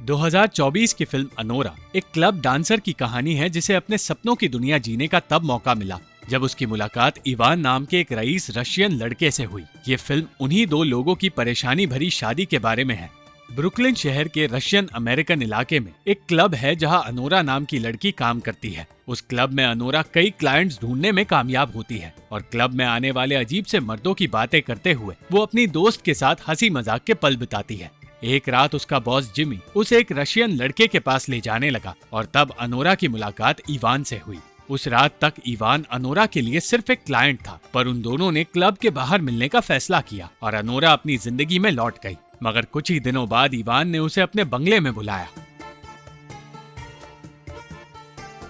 2024 की film Anora एक club dancer की कहानी है जिसे अपने सपनों की दुनिया जीने का तब मौका मिला जब उसकी मुलाकात इवान नाम के एक रईस रशियन लड़के से हुई। ये फिल्म उन्हीं दो लोगों की परेशानी भरी शादी के बारे में है। ब्रुकलिन शहर के रशियन अमेरिकन इलाके में एक क्लब है जहां अनोरा नाम की लड़की काम करती है। उस क्लब में अनोरा कई क्लाइंट्स ढूंढने में कामयाब होती है और क्लब में आने वाले अजीब से मर्दों की बातें करते हुए वो अपनी दोस्त के साथ हंसी मजाक के पल बिताती है। एक रात उसका बॉस जिमी उसे एक रशियन लड़के के पास ले जाने लगा और तब अनोरा की मुलाकात इवान से हुई। उस रात तक इवान अनोरा के लिए सिर्फ एक क्लाइंट था, पर उन दोनों ने क्लब के बाहर मिलने का फैसला किया और अनोरा अपनी जिंदगी में लौट गई। मगर कुछ ही दिनों बाद इवान ने उसे अपने बंगले में बुलाया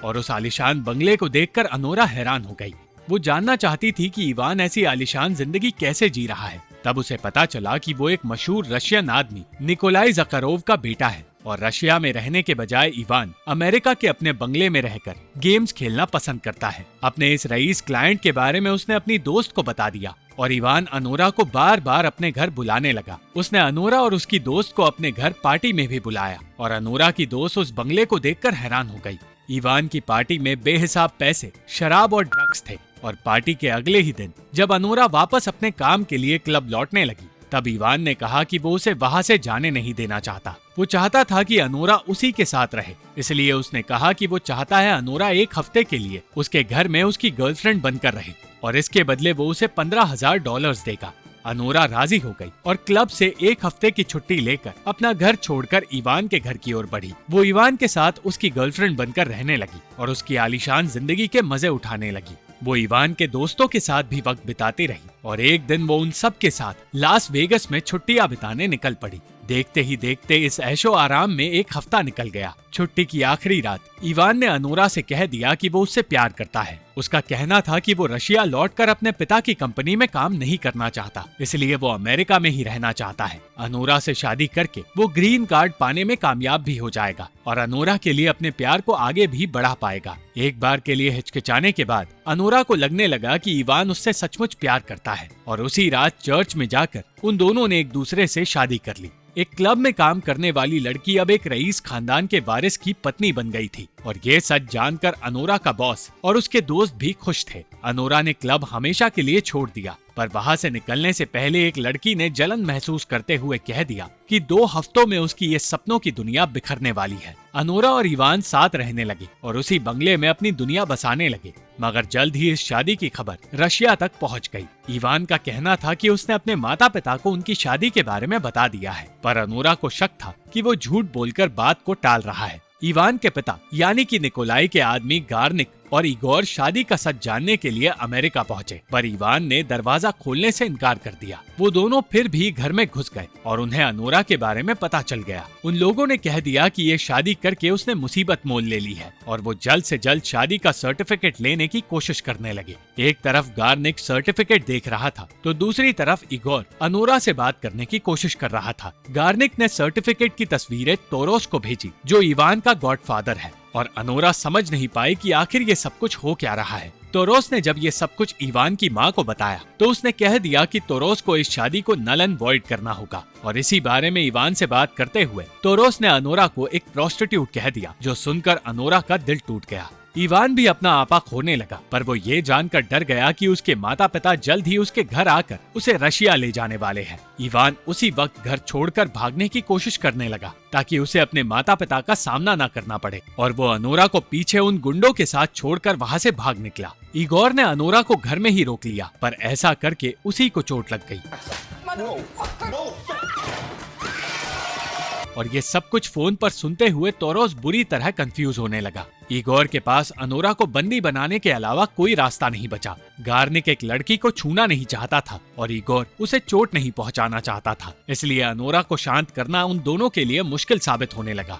और उस आलीशान बंगले को देखकर अनोरा हैरान हो गई। वो जानना चाहती थी कि इवान ऐसी आलीशान जिंदगी कैसे जी रहा है। तब उसे पता चला कि वो एक मशहूर रशियन आदमी निकोलाई ज़कारोव का बेटा है और रशिया में रहने के बजाय इवान अमेरिका के अपने बंगले में रहकर गेम्स खेलना पसंद करता है। अपने इस रईस क्लाइंट के बारे में उसने अपनी दोस्त को बता दिया और इवान अनोरा को बार बार अपने घर बुलाने लगा। उसने अनोरा और उसकी दोस्त को अपने घर पार्टी में भी बुलाया और अनोरा की दोस्त उस बंगले को देखकर हैरान हो गई। इवान की पार्टी में बेहिसाब पैसे, शराब और ड्रग्स थे और पार्टी के अगले ही दिन जब अनोरा वापस अपने काम के लिए क्लब लौटने लगी तब इवान ने कहा कि वो उसे वहां से जाने नहीं देना चाहता। वो चाहता था कि अनोरा उसी के साथ रहे, इसलिए उसने कहा कि वो चाहता है अनोरा एक हफ्ते के लिए उसके घर में उसकी गर्लफ्रेंड बनकर रहे और इसके बदले वो उसे $15,000 देगा। अनोरा राजी हो गई और क्लब से एक हफ्ते की छुट्टी लेकर अपना घर छोड़कर इवान के घर की ओर बढ़ी। वो इवान के साथ उसकी गर्लफ्रेंड बनकर रहने लगी और उसकी आलीशान जिंदगी के मजे उठाने लगी। वो इवान के दोस्तों के साथ भी वक्त बिताती रही और एक दिन वो उन सब के साथ लास वेगस में छुट्टियां बिताने निकल पड़ी। देखते ही देखते इस ऐशो आराम में एक हफ्ता निकल गया। छुट्टी की आखिरी रात इवान ने अनोरा से कह दिया कि वो उससे प्यार करता है। उसका कहना था कि वो रशिया लौटकर अपने पिता की कंपनी में काम नहीं करना चाहता, इसलिए वो अमेरिका में ही रहना चाहता है। अनोरा से शादी करके वो ग्रीन कार्ड पाने में कामयाब भी हो जाएगा और अनोरा के लिए अपने प्यार को आगे भी बढ़ा पाएगा। एक बार के लिए हिचकिचाने के बाद अनोरा को लगने लगा कि इवान उससे सचमुच प्यार करता है और उसी रात चर्च में जाकर उन दोनों ने एक दूसरे से शादी कर ली। एक क्लब में काम करने वाली लड़की अब एक रईस खानदान के वारिस की पत्नी बन गई थी और ये सच जानकर अनोरा का बॉस और उसके दोस्त भी खुश थे। अनोरा ने क्लब हमेशा के लिए छोड़ दिया, पर वहां से निकलने से पहले एक लड़की ने जलन महसूस करते हुए कह दिया कि 2 हफ्तों में उसकी ये सपनों की दुनिया बिखरने वाली है। अनोरा और इवान साथ रहने लगे और उसी बंगले में अपनी दुनिया बसाने लगे। मगर जल्द ही इस शादी की खबर रशिया तक पहुंच गई। इवान का कहना था कि उसने अपने माता पिता को उनकी शादी के बारे में बता दिया है, पर अनोरा को शक था कि वो झूठ बोलकर बात को टाल रहा है। इवान के पिता यानी कि निकोलाई के आदमी गार्निक और इगोर शादी का सच जानने के लिए अमेरिका पहुंचे, पर इवान ने दरवाजा खोलने से इनकार कर दिया। वो दोनों फिर भी घर में घुस गए और उन्हें अनोरा के बारे में पता चल गया। उन लोगों ने कह दिया कि ये शादी करके उसने मुसीबत मोल ले ली है और वो जल्द से जल्द शादी का सर्टिफिकेट लेने की कोशिश करने लगे। एक तरफ गार्निक सर्टिफिकेट देख रहा था तो दूसरी तरफ इगोर अनोरा से बात करने की कोशिश कर रहा था। गार्निक ने सर्टिफिकेट की तस्वीरें तोरोस को भेजी जो इवान का गॉडफादर है और अनोरा समझ नहीं पाई कि आखिर ये सब कुछ हो क्या रहा है। तोरोस ने जब ये सब कुछ इवान की माँ को बताया तो उसने कह दिया कि तोरोस को इस शादी को नल एंड वॉइड करना होगा और इसी बारे में इवान से बात करते हुए तोरोस ने अनोरा को एक प्रोस्टिट्यूट कह दिया, जो सुनकर अनोरा का दिल टूट गया। इवान भी अपना आपा खोने लगा, पर वो ये जानकर डर गया कि उसके माता पिता जल्द ही उसके घर आकर उसे रशिया ले जाने वाले हैं। इवान उसी वक्त घर छोड़कर भागने की कोशिश करने लगा ताकि उसे अपने माता पिता का सामना न करना पड़े और वो अनोरा को पीछे उन गुंडों के साथ छोड़कर वहाँ से भाग निकला। इगोर ने अनोरा को घर में ही रोक लिया, पर ऐसा करके उसी को चोट लग गई और ये सब कुछ फोन पर सुनते हुए तोरोस बुरी तरह कंफ्यूज होने लगा। इगोर के पास अनोरा को बंदी बनाने के अलावा कोई रास्ता नहीं बचा। गार्निक एक लड़की को छूना नहीं चाहता था और इगोर उसे चोट नहीं पहुंचाना चाहता था, इसलिए अनोरा को शांत करना उन दोनों के लिए मुश्किल साबित होने लगा।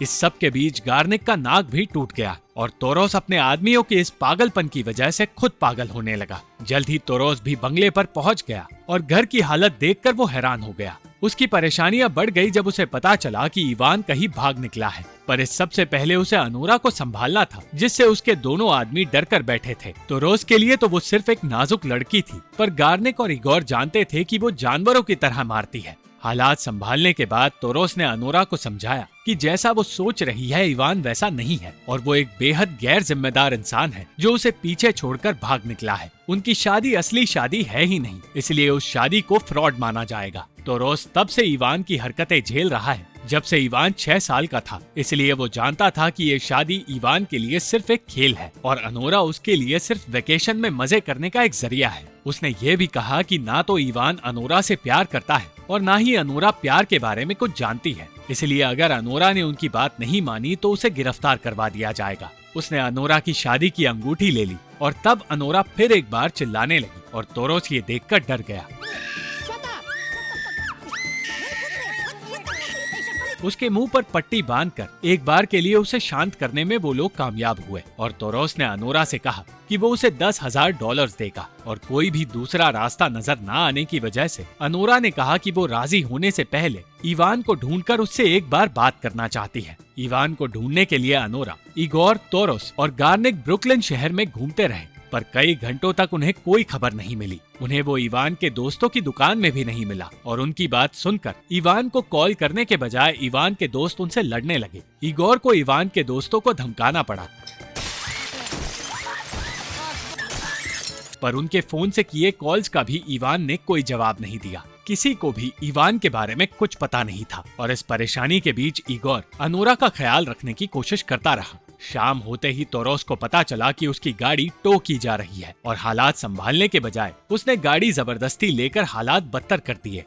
इस सब के बीच गार्निक का नाक भी टूट गया और तोरोस अपने आदमियों के इस पागलपन की वजह से खुद पागल होने लगा। जल्द ही तोरोस भी बंगले पर पहुंच गया और घर की हालत देखकर वो हैरान हो गया। उसकी परेशानियां बढ़ गई जब उसे पता चला कि इवान कहीं भाग निकला है। पर इस सबसे पहले उसे अनोरा को संभालना था, जिससे उसके दोनों आदमी डर कर बैठे थे। तोरोस के लिए तो वो सिर्फ एक नाजुक लड़की थी, पर गार्निक और इगोर जानते थे कि वो जानवरों की तरह मारती है। हालात संभालने के बाद तोरोस ने अनोरा को समझाया कि जैसा वो सोच रही है इवान वैसा नहीं है और वो एक बेहद गैर जिम्मेदार इंसान है जो उसे पीछे छोड़कर भाग निकला है। उनकी शादी असली शादी है ही नहीं, इसलिए उस शादी को फ्रॉड माना जाएगा। तोरोस तब से इवान की हरकतें झेल रहा है जब से इवान 6 साल का था, इसलिए वो जानता था कि ये शादी इवान के लिए सिर्फ एक खेल है और अनोरा उसके लिए सिर्फ वेकेशन में मजे करने का एक जरिया है। उसने ये भी कहा कि ना तो इवान अनोरा से प्यार करता है और ना ही अनोरा प्यार के बारे में कुछ जानती है, इसलिए अगर अनोरा ने उनकी बात नहीं मानी तो उसे गिरफ्तार करवा दिया जाएगा। उसने अनोरा की शादी की अंगूठी ले ली और तब अनोरा फिर एक बार चिल्लाने लगी और तोरोस ये देखकर डर गया। उसके मुंह पर पट्टी बांधकर एक बार के लिए उसे शांत करने में वो लोग कामयाब हुए और तोरोस ने अनोरा से कहा कि वो उसे $10,000 देगा और कोई भी दूसरा रास्ता नजर न आने की वजह से अनोरा ने कहा कि वो राजी होने से पहले इवान को ढूंढकर उससे एक बार बात करना चाहती है। इवान को ढूंढने के लिए अनोरा, इगोर, तोरोस और गार्निक ब्रुकलिन शहर में घूमते रहे, पर कई घंटों तक उन्हें कोई खबर नहीं मिली। उन्हें वो इवान के दोस्तों की दुकान में भी नहीं मिला और उनकी बात सुनकर इवान को कॉल करने के बजाय इवान के दोस्त उनसे लड़ने लगे। इगोर को इवान के दोस्तों को धमकाना पड़ा, पर उनके फोन से किए कॉल्स का भी इवान ने कोई जवाब नहीं दिया। किसी को भी इवान के बारे में कुछ पता नहीं था और इस परेशानी के बीच इगोर अनोरा का ख्याल रखने की कोशिश करता रहा। शाम होते ही तोरोस को पता चला कि उसकी गाड़ी टो की जा रही है और हालात संभालने के बजाय उसने गाड़ी जबरदस्ती लेकर हालात बदतर कर दिए।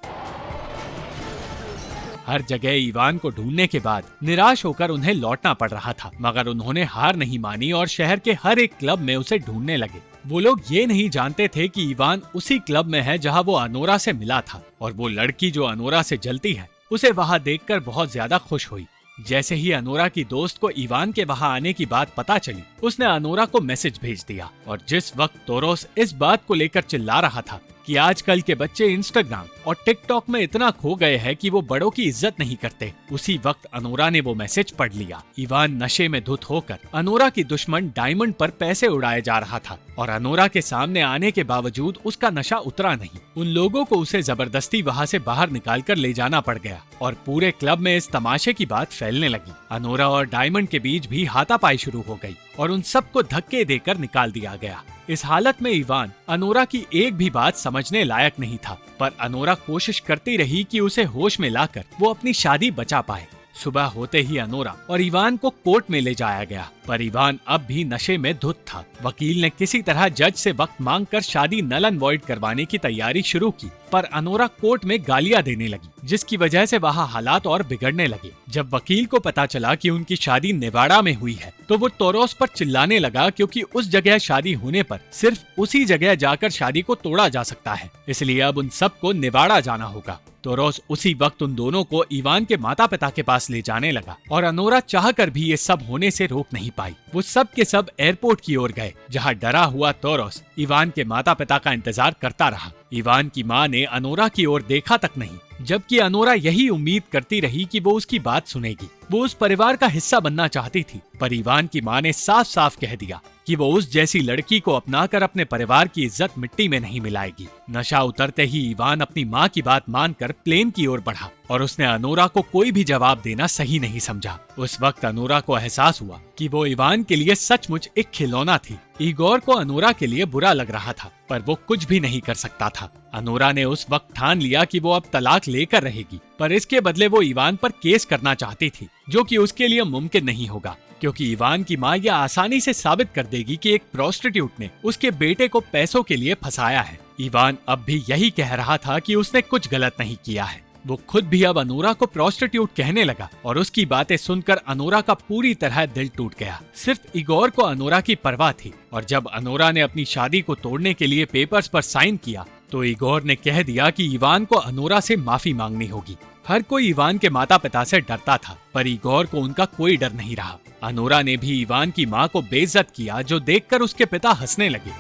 हर जगह इवान को ढूंढने के बाद निराश होकर उन्हें लौटना पड़ रहा था, मगर उन्होंने हार नहीं मानी और शहर के हर एक क्लब में उसे ढूंढने लगे। वो लोग ये नहीं जानते थे कि इवान उसी क्लब में है जहां वो अनोरा से मिला था और वो लड़की जो अनोरा से जलती है उसे वहां देखकर बहुत ज्यादा खुश हुई। जैसे ही अनोरा की दोस्त को इवान के वहां आने की बात पता चली, उसने अनोरा को मैसेज भेज दिया और जिस वक्त तोरोस इस बात को लेकर चिल्ला रहा था कि आजकल के बच्चे इंस्टाग्राम और टिकटॉक में इतना खो गए हैं कि वो बड़ों की इज्जत नहीं करते, उसी वक्त अनोरा ने वो मैसेज पढ़ लिया। इवान नशे में धुत होकर अनोरा की दुश्मन डायमंड पर पैसे उड़ाए जा रहा था और अनोरा के सामने आने के बावजूद उसका नशा उतरा नहीं। उन लोगों को उसे जबरदस्ती वहाँ से बाहर निकालकर ले जाना पड़ गया और पूरे क्लब में इस तमाशे की बात फैलने लगी। अनोरा और डायमंड के बीच भी हाथापाई शुरू हो गई और उन सबको धक्के देकर निकाल दिया गया। इस हालत में इवान अनोरा की एक भी बात समझने लायक नहीं था, पर अनोरा कोशिश करती रही कि उसे होश में लाकर वो अपनी शादी बचा पाए। सुबह होते ही अनोरा और इवान को कोर्ट में ले जाया गया, पर इवान अब भी नशे में धुत था। वकील ने किसी तरह जज से वक्त मांगकर शादी नल एंड वॉइड करवाने की तैयारी शुरू की, पर अनोरा कोर्ट में गालियां देने लगी, जिसकी वजह से वहाँ हालात और बिगड़ने लगे। जब वकील को पता चला कि उनकी शादी नेवाड़ा में हुई है, तो वो तोरोस पर चिल्लाने लगा, क्योंकि उस जगह शादी होने पर सिर्फ उसी जगह जाकर शादी को तोड़ा जा सकता है, इसलिए अब उन सबको नेवाड़ा जाना होगा। तोरोस उसी वक्त उन दोनों को इवान के माता पिता के पास ले जाने लगा और अनोरा चाहकर भी ये सब होने से रोक नहीं पाई। वो सब के सब एयरपोर्ट की ओर गए, जहां डरा हुआ तोरोस इवान के माता पिता का इंतजार करता रहा। इवान की मां ने अनोरा की ओर देखा तक नहीं, जबकि अनोरा यही उम्मीद करती रही कि वो उसकी बात सुनेगी। वो उस परिवार का हिस्सा बनना चाहती थी, पर इवान की मां ने साफ साफ कह दिया कि वो उस जैसी लड़की को अपनाकर अपने परिवार की इज्जत मिट्टी में नहीं मिलाएगी। नशा उतरते ही इवान अपनी मां की बात मानकर प्लेन की ओर बढ़ा और उसने अनोरा को कोई भी जवाब देना सही नहीं समझा। उस वक्त अनोरा को एहसास हुआ कि वो इवान के लिए सचमुच एक खिलौना थी। इगोर को अनोरा के लिए बुरा लग रहा था, पर वो कुछ भी नहीं कर सकता था। अनोरा ने उस वक्त ठान लिया कि वो अब तलाक लेकर रहेगी, पर इसके बदले वो इवान पर केस करना चाहती थी, जो कि उसके लिए मुमकिन नहीं होगा, क्योंकि इवान की मां यह आसानी से साबित कर देगी कि एक प्रोस्टिट्यूट ने उसके बेटे को पैसों के लिए फंसाया है। इवान अब भी यही कह रहा था कि उसने कुछ गलत नहीं किया है। वो खुद भी अब अनोरा को प्रोस्टिट्यूट कहने लगा और उसकी बातें सुनकर अनोरा का पूरी तरह दिल टूट गया। सिर्फ इगोर को अनोरा की परवाह थी और जब अनोरा ने अपनी शादी को तोड़ने के लिए पेपर्स पर साइन किया, तो इगोर ने कह दिया कि इवान को अनोरा से माफी मांगनी होगी। हर कोई इवान के माता पिता से डरता था, पर इगोर को उनका कोई डर नहीं रहा। अनोरा ने भी इवान की माँ को बेइज्जत किया, जो देखकर उसके पिता हंसने लगे।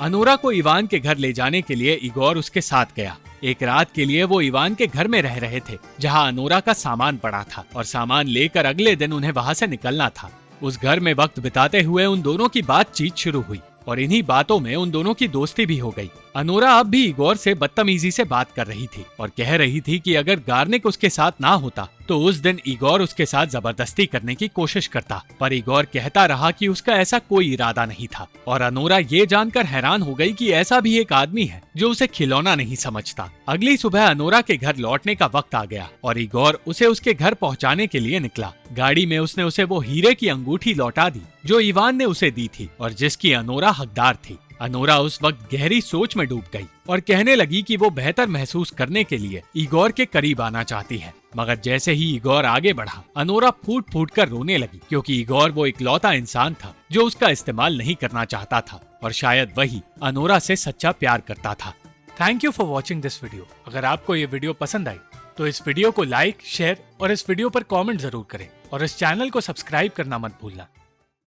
अनोरा को इवान के घर ले जाने के लिए इगोर उसके साथ गया। एक रात के लिए वो इवान के घर में रह रहे थे, जहाँ अनोरा का सामान पड़ा था और सामान लेकर अगले दिन उन्हें वहाँ से निकलना था। उस घर में वक्त बिताते हुए उन दोनों की बातचीत शुरू हुई और इन्हीं बातों में उन दोनों की दोस्ती भी हो गई। अनोरा अब भी इगोर से बदतमीजी से बात कर रही थी और कह रही थी कि अगर गार्निक उसके साथ ना होता तो उस दिन इगोर उसके साथ जबरदस्ती करने की कोशिश करता, पर इगोर कहता रहा कि उसका ऐसा कोई इरादा नहीं था। और अनोरा ये जानकर हैरान हो गई कि ऐसा भी एक आदमी है जो उसे खिलौना नहीं समझता। अगली सुबह अनोरा के घर लौटने का वक्त आ गया और इगोर उसे उसके घर पहुंचाने के लिए निकला। गाड़ी में उसने उसे वो हीरे की अंगूठी लौटा दी जो इवान ने उसे दी थी और जिसकी अनोरा हकदार थी। अनोरा उस वक्त गहरी सोच में डूब गई और कहने लगी कि वो बेहतर महसूस करने के लिए इगोर के करीब आना चाहती है। मगर जैसे ही इगोर आगे बढ़ा, अनोरा फूट फूट कर रोने लगी, क्योंकि इगोर वो इकलौता इंसान था जो उसका इस्तेमाल नहीं करना चाहता था और शायद वही अनोरा से सच्चा प्यार करता था। Thank you for watching this video. अगर आपको ये वीडियो पसंद आई तो इस वीडियो को लाइक, शेयर और इस वीडियो पर कॉमेंट जरूर करें और इस चैनल को सब्सक्राइब करना मत भूलना।